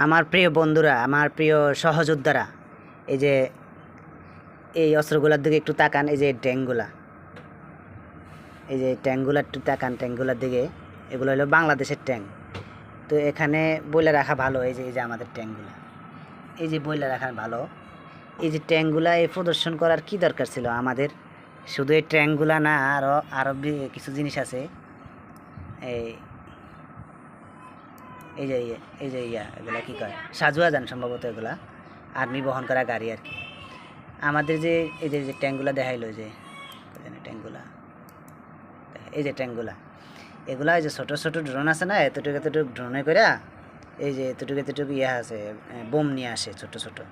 আমার প্রিয় বন্ধুরা, আমার প্রিয় সহযোদ্ধারা, এই যে এই অস্ত্রগুলোর দিকে একটু তাকান। এই যে ট্যাঙ্কগুলা, এই যে ট্যাঙ্কগুলো একটু তাকান, ট্যাঙ্কগুলোর দিকে। এগুলো হলো বাংলাদেশের ট্যাঙ্ক। তো এখানে বইলে রাখা ভালো। এই যে আমাদের ট্যাঙ্কগুলো, এই যে বইলে রাখা ভালো। এই যে ট্যাঙ্কগুলা এই প্রদর্শন করার কি দরকার ছিল আমাদের? শুধু এই ট্যাঙ্কগুলা না, আরও কিছু জিনিস আছে। এই এই যে এগুলা কী কয়, সাজুয়া যান সম্ভবত। এগুলা আর্মি বহন করা গাড়ি আর কি। আমাদের যে এই যে ট্যাঙ্কগুলা দেখাইলো, যে ট্যাঙ্কগুলা, এই যে ট্যাঙ্কগুলা, এগুলা এই যে ছোটো ছোটো ড্রোন আছে না, এতটুকু ড্রোনে করে এই যে এতটুকু ইয়ে আছে, বোম নিয়ে আসে, ছোটো ছোটো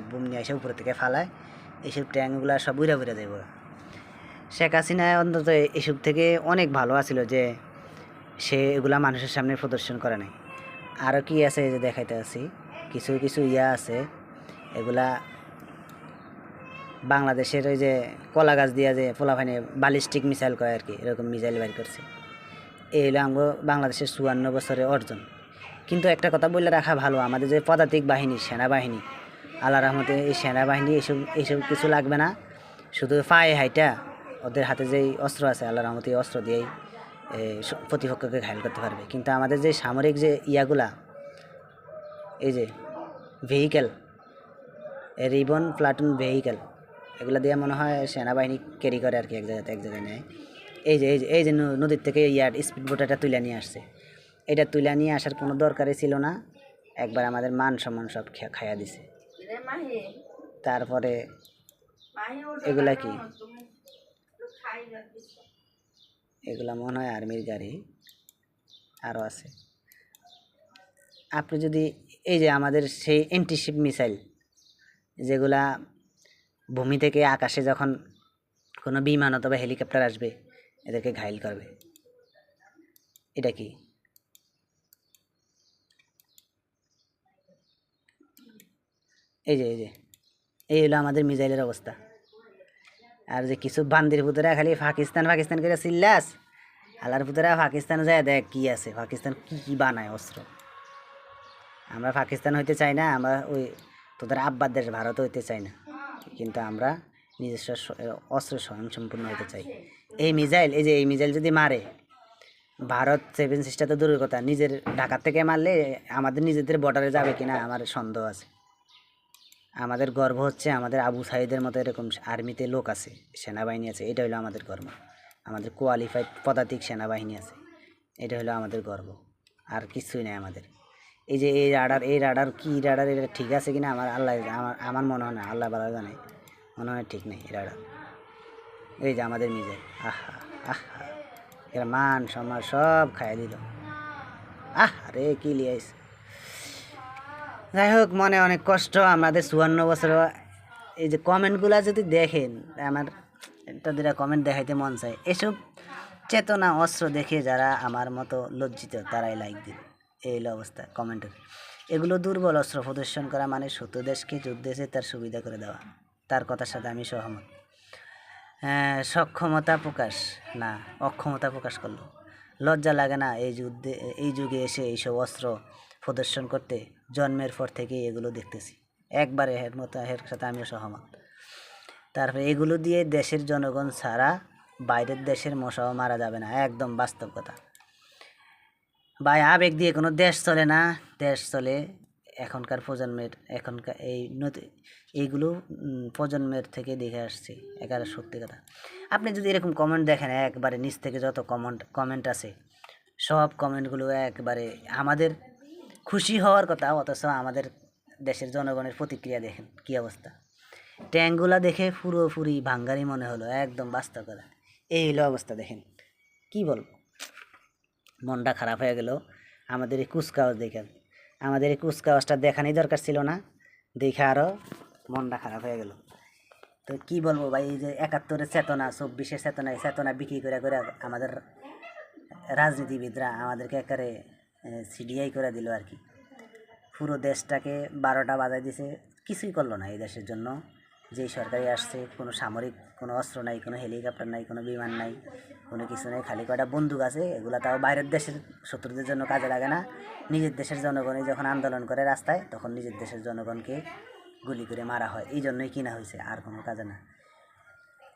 বোম নিয়ে আসে, উপর থেকে ফালায়। এইসব ট্যাঙ্কগুলা সব উড়া যাইব। শেখ হাসিনা অন্তত এসব থেকে অনেক ভালো আছিল যে সে এগুলা মানুষের সামনে প্রদর্শন করে নাই। আরও কি আছে এই যে দেখাইতে আছি, কিছু কিছু ইয়া আছে। এগুলা বাংলাদেশের ওই যে কলা গাছ দিয়া যে ফোলাফাইনে ব্যালিস্টিক মিসাইল কয় আর কি, এরকম মিসাইল বের করছে। এই হলো আমার বাংলাদেশের 54 বছরের অর্জন। কিন্তু একটা কথা বলে রাখা ভালো, আমাদের যে পদাতিক বাহিনী, সেনাবাহিনী, আল্লাহ রহমতে এই সেনাবাহিনী এইসব কিছু লাগবে না। শুধু পায়ে হাইটা ওদের হাতে যেই অস্ত্র আছে, আল্লাহ রহমতে এই অস্ত্র দিয়েই প্রতিপক্ষকে ঘায়ল করতে পারবে। কিন্তু আমাদের যে সামরিক যে ইয়াগুলা, এই যে ভেহিক্যাল, রিবন প্লাটুন ভেহিক্যাল, এগুলো দিয়ে মনে হয় সেনাবাহিনী ক্যারি করে আর কি, এক জায়গায় নেয়। এই যে নদীর থেকে ইয়ার স্পিড বোট এটা তুলে নিয়ে আসছে। এটা তুলে নিয়ে আসার কোনো দরকারই ছিল না। একবার আমাদের মান সম্মান সব খাইয়া দিছে। তারপরে এগুলা কি, এগুলা মনে হয় আর্মির গাড়ি, আরও আছে। আপনি যদি এই যে আমাদের সেই অ্যান্টিশিপ মিসাইল, যেগুলা ভূমি থেকে আকাশে যখন কোনো বিমান অথবা হেলিকপ্টার আসবে, এদেরকে ঘায়েল করবে। এটা কি, এই হলো আমাদের মিসাইলের অবস্থা। আর যে কিছু বান্দির পুতরা খালি পাকিস্তান করে চিল্লাস, আল্লাহর পুতরা পাকিস্তান যায় দেখ কি আছে, পাকিস্তান কি বানায় অস্ত্র। আমরা পাকিস্তান হইতে চাই না, আমরা ওই তোদের আব্বার দেশ ভারত হইতে চাই না, কিন্তু আমরা নিজস্ব অস্ত্র স্বয়ংসম্পূর্ণ হতে চাই। এই মিসাইল যদি মারে, ভারত 7 সিস্টার তো দূরের কথা, নিজের ঢাকা থেকে মারলে আমাদের নিজেদের বর্ডারে যাবে কিনা আমার সন্দেহ আছে। আমাদের গর্ব হচ্ছে আমাদের আবু সাইদের মতো এরকম আর্মিতে লোক আছে, সেনাবাহিনী আছে। এটা হলো আমাদের গর্ব। আমাদের কোয়ালিফাইড পদাতিক সেনাবাহিনী আছে, এটা হলো আমাদের গর্ব। আর কিছুই নেই আমাদের। এই যে এই রাডার কি রাডার, এটা ঠিক আছে কিনা আমার মনে হয় না, আল্লাহ ভালো জানে, মনে হয় ঠিক নেই রাডার। এই যে আমাদের মিজাইল, আহা এরা মান সম্মান সব খাইয়ে দিল। আরে কি লিয়াইস। যাই হোক, মনে অনেক কষ্ট আমাদের 54 বছর। এই যে কমেন্টগুলা যদি দেখেন, আমার তাদের কমেন্ট দেখাইতে মন চায়। এসব চেতনা অস্ত্র দেখে যারা আমার মতো লজ্জিত, তারাই লাইক দিন। এই হলো অবস্থা কমেন্টের। এগুলো দুর্বল অস্ত্র প্রদর্শন করা মানে শত্রু দেশকে যুদ্ধে এসে তার সুবিধা করে দেওয়া। তার কথার সাথে আমি সহমত। সক্ষমতা প্রকাশ না, অক্ষমতা প্রকাশ করলো। লজ্জা লাগে না এই যুগে এসে এইসব অস্ত্র প্রদর্শন করতে? জন্মের পর থেকেই এগুলো দেখতেছি, একবারে এর সাথে আমিও সহমত। তারপরে এগুলো দিয়ে দেশের জনগণ ছাড়া বাইরের দেশের মশাও মারা যাবে না, একদম বাস্তব কথা ভাই। আবেগ দিয়ে কোনো দেশ চলে না, দেশ চলে এখনকার প্রজন্মের, এইগুলো প্রজন্মের থেকে দেখে আসছি, একেবারে সত্যি কথা। আপনি যদি এরকম কমেন্ট দেখেন, একবারে নিচ থেকে যত কমেন্ট আছে, সব কমেন্টগুলো একবারে আমাদের খুশি হওয়ার কথা, অথচ আমাদের দেশের জনগণের প্রতিক্রিয়া দেখেন কী অবস্থা। ট্যাঙ্কগুলা দেখে পুরোপুরি ভাঙ্গারি মনে হলো, একদম বাস্তব কথা। এই হলো অবস্থা, দেখেন কি বলবো, মনটা খারাপ হয়ে গেল। আমাদের এই কুচকাওয়াজ দেখেন, আমাদের এই কুচকাওয়াজটা দেখানোই দরকার ছিল না, দেখে আরও মনটা খারাপ হয়ে গেল। তো কি বলবো ভাই, এই যে 71-এর চেতনা, 24-এর চেতনা বিক্রি করে আমাদের রাজনীতিবিদরা আমাদেরকে একেবারে সিডিআই করে দিল আর কি। পুরো দেশটাকে 12টা বাজায় দিছে, কিছুই করলো না এই দেশের জন্য। যেই সরকারি আসছে কোনো সামরিক কোনো অস্ত্র নাই, কোনো হেলিকপ্টার নাই, কোনো বিমান নাই, কোনো কিছু নেই, খালি কয়টা বন্দুক আছে। এগুলো তাও বাইরের দেশের শত্রুদের জন্য কাজে লাগে না, নিজের দেশের জনগণই যখন আন্দোলন করে রাস্তায় তখন নিজের দেশের জনগণকে গুলি করে মারা হয়, এই জন্যই কিনা হয়েছে, আর কোনো কাজে না।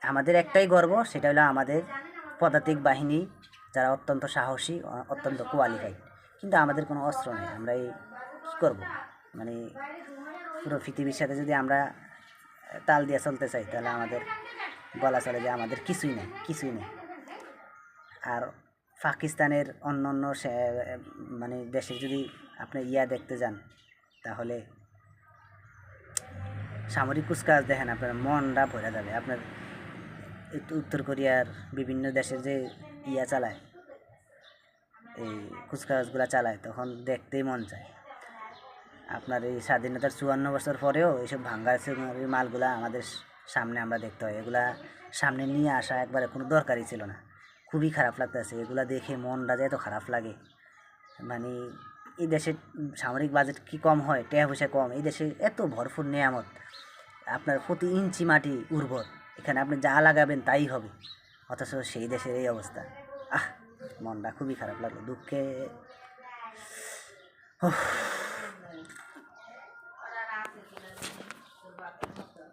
আমাদের একটাই গর্ব, সেটা হলো আমাদের পদাতিক বাহিনী, যারা অত্যন্ত সাহসী, অত্যন্ত কোয়ালিফাইড, কিন্তু আমাদের কোনো অস্ত্র নেই। আমরা এই কী করবো, মানে পুরো পৃথিবীর সাথে যদি আমরা তাল দিয়ে চলতে চাই তাহলে আমাদের বলা চলে যে আমাদের কিছুই নেই, কিছুই নেই। আর পাকিস্তানের অন্য অন্য মানে দেশে যদি আপনি দেখতে যান, তাহলে সামরিক কুচকাওয়াজ দেখেন আপনার মনটা ভরে যাবে। আপনার উত্তর কোরিয়ার বিভিন্ন দেশের যে চালায়, এই কুচকাওয়াজগুলো চালায়, তখন দেখতেই মন চায়। আপনার এই স্বাধীনতার 54 বছর পরেও এইসব ভাঙ্গা মালগুলা আমাদের সামনে আমরা দেখতে হয়। এগুলা সামনে নিয়ে আসা একবারে কোনো দরকারই ছিল না। খুবই খারাপ লাগতেছে এগুলা দেখে, মনটা যে এত খারাপ লাগে। মানে এই দেশে সামরিক বাজেট কি কম হয়, টাকা পয়সা কম, এই দেশে এত ভরপুর নেয়ামত, আপনার প্রতি ইঞ্চি মাটি উর্বর, এখানে আপনি যা লাগাবেন তাই হবে, অথচ সেই দেশের এই অবস্থা। মনটা খুবই খারাপ লাগলো, দুঃখে